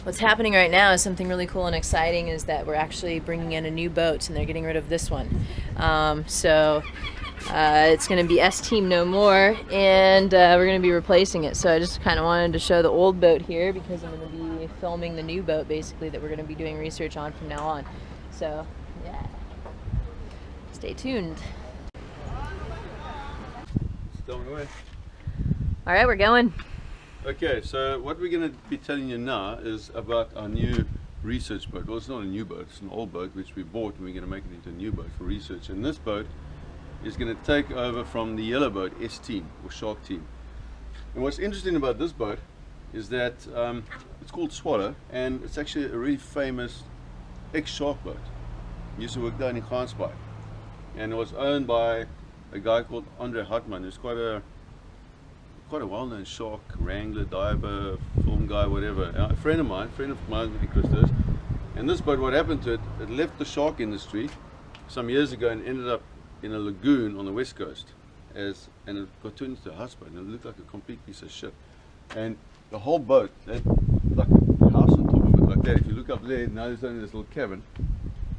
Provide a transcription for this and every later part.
what's happening right now is something really cool and exciting, is that we're actually bringing in a new boat and they're getting rid of this one. It's going to be S-Team no more, and we're going to be replacing it. So I just kind of wanted to show the old boat here because I'm going to be filming the new boat basically that we're going to be doing research on from now on. So yeah, stay tuned. Tell me when. All right, we're going. Okay, so what we're going to be telling you now is about our new research boat. Well, it's not a new boat, it's an old boat which we bought, and we're going to make it into a new boat for research. And this boat is going to take over from the yellow boat, S-Team, or Shark Team. And what's interesting about this boat is that it's called Swallow, and it's actually a really famous ex-shark boat. It used to work down in Gansbaai, and it was owned by a guy called Andre Hartman, who's quite a well-known shark wrangler, diver, film guy, whatever. A friend of mine, Christos. And this boat, what happened to it, it left the shark industry some years ago and ended up in a lagoon on the west coast, and it got turned into a houseboat, and it looked like a complete piece of shit. And the whole boat, like a house on top of it, like that. If you look up there, now there's only this little cabin.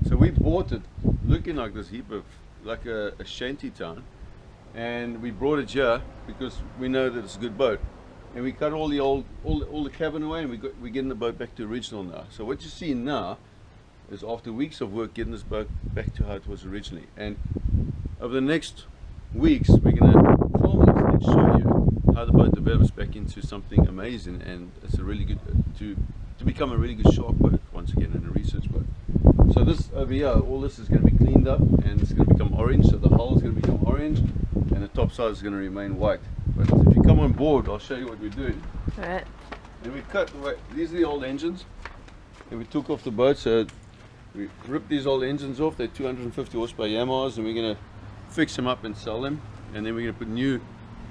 So we bought it looking like this heap of, like a shanty town, and we brought it here because we know that it's a good boat. And we cut all the cabin away, and we're getting the boat back to original now. So what you see now is, after weeks of work, getting this boat back to how it was originally. And over the next weeks, we're going to film this and show you how the boat develops back into something amazing, and it's a really good to become a really good shark boat once again, and a research boat. So this over here, all this is going to be cleaned up, and it's going to become orange. So the hull is going to become orange, and the top side is going to remain white. But if you come on board, I'll show you what we're doing. All right. And we cut away. These are the old engines, and we took off the boat. So we ripped these old engines off. They're 250 horsepower Yamahas, and we're going to fix them up and sell them. And then we're going to put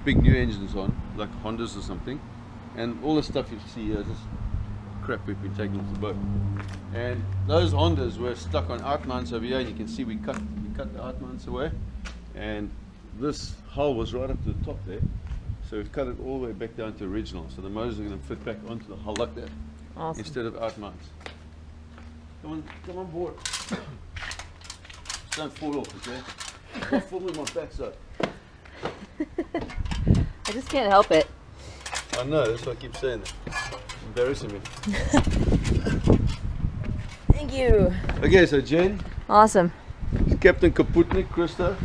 big new engines on, like Hondas or something. And all the stuff you see here is just crap we've been taking off the boat. And those Hondas were stuck on outmounts over here, and you can see we cut the outmounts away, and this hull was right up to the top there, so we've cut it all the way back down to original. So the motors are going to fit back onto the hull like that. Awesome. Instead of outmounts. Come on board. Just don't fall off, okay? I'm falling my backside. I just can't help it. I know, that's why I keep saying that. Embarrassing me. Thank you. Okay, so Jen, Awesome. Captain Kaputnik, Krista.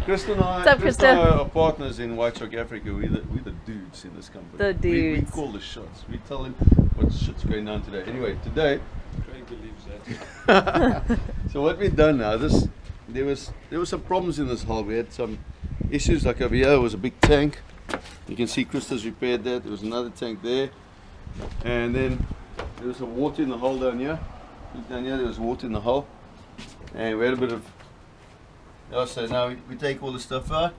Krista and I, What's up, Krista and I Krista? are partners in White Shark Africa. We're the dudes in this company. The We dudes. call the shots. We tell them what shit's going on today. Anyway, today. Craig believes that. So what we've done now, there was some problems in this hull. We had some issues, like over here was a big tank. You can see Krista's repaired that. There was another tank there, and then there was some water in the hull down here. Look down here, there was water in the hull, and we had a bit of. So now we take all the stuff out,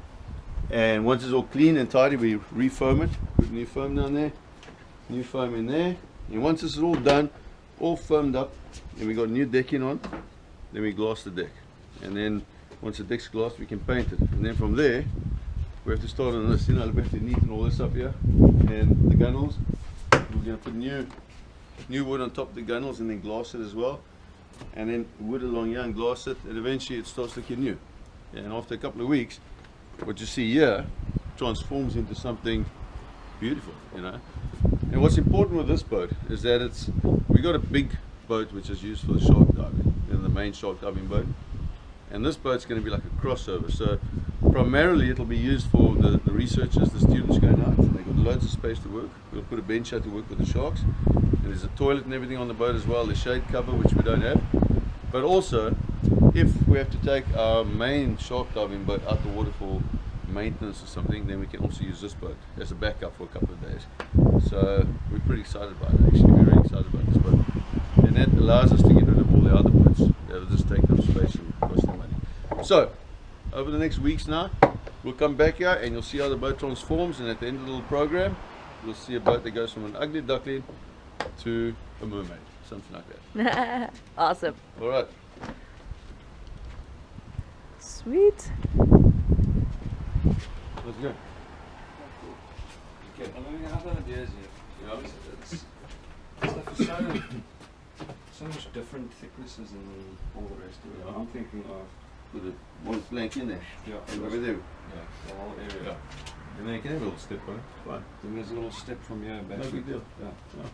and once it's all clean and tidy, we refoam it. Put new foam down there, new foam in there, and once this is all done, all foamed up, and we got new decking on, then we glass the deck, and then once the deck's glassed, we can paint it, and then from there we have to start on this. We have to neaten all this up here, and the gunnels. We're going to put new wood on top of the gunnels, and then glass it as well, and then wood along here and glass it, and eventually it starts looking new. And after a couple of weeks, what you see here transforms into something beautiful, you know. And what's important with this boat is that we got a big boat which is used for the shark diving, the main shark diving boat, and this boat's going to be like a crossover. So primarily it'll be used for the researchers, the students going out. They've got loads of space to work. We'll put a bench out to work with the sharks, and there's a toilet and everything on the boat as well, the shade cover, which we don't have. But also, if we have to take our main shark diving boat out the water for maintenance or something, then we can also use this boat as a backup for a couple of days. So we're pretty excited about it, actually. We're really excited about this boat, and that allows us to get rid of all the other boats that'll just take up space and cost them money. So over the next weeks now, we'll come back here and you'll see how the boat transforms, and at the end of the little program, you'll see a boat that goes from an ugly duckling to a mermaid, something like that. Awesome. All right. Sweet. Let's go. Okay, I'm going to have an idea here. Yeah. It's the So much different thicknesses and all the rest of it. Yeah. I'm thinking of Put it one plank in there. And over there. the whole area. And then you can have a little step on it. Fine. Then there's a little step from here back. No big deal. Yeah. Yeah.